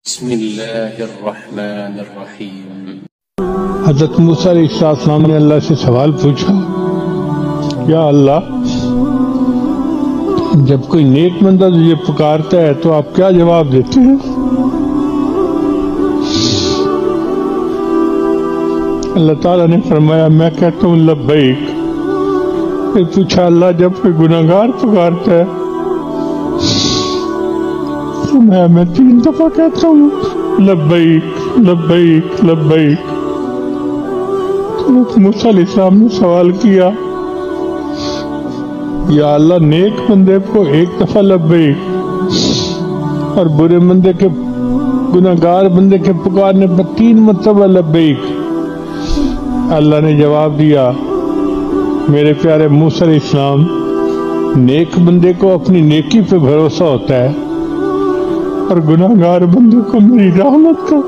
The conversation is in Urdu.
بسم اللہ الرحمن الرحیم۔ حضرت موسیٰ علیہ السلام نے اللہ سے سوال پوچھا، یا اللہ، جب کوئی نیک بندہ تجھے پکارتا ہے تو آپ کیا جواب دیتے ہیں؟ اللہ تعالیٰ نے فرمایا، میں کہتا ہوں لبیک۔ پھر پوچھا، اللہ جب کوئی گناہگار پکارتا ہے تو میں 3 دفعہ کہتا ہوں لبیک لبیک لبیک۔ موسیٰ علیہ السلام نے سوال کیا، یا اللہ، نیک بندے کو 1 دفعہ لبیک اور برے بندے کے گناہگار بندے کے پکارنے پر 3 مرتبہ لبیک۔ اللہ نے جواب دیا، میرے پیارے موسیٰ علیہ السلام، نیک بندے کو اپنی نیکی پہ بھروسہ ہوتا ہے اور گناہگار بندے کو میری رحمت کا۔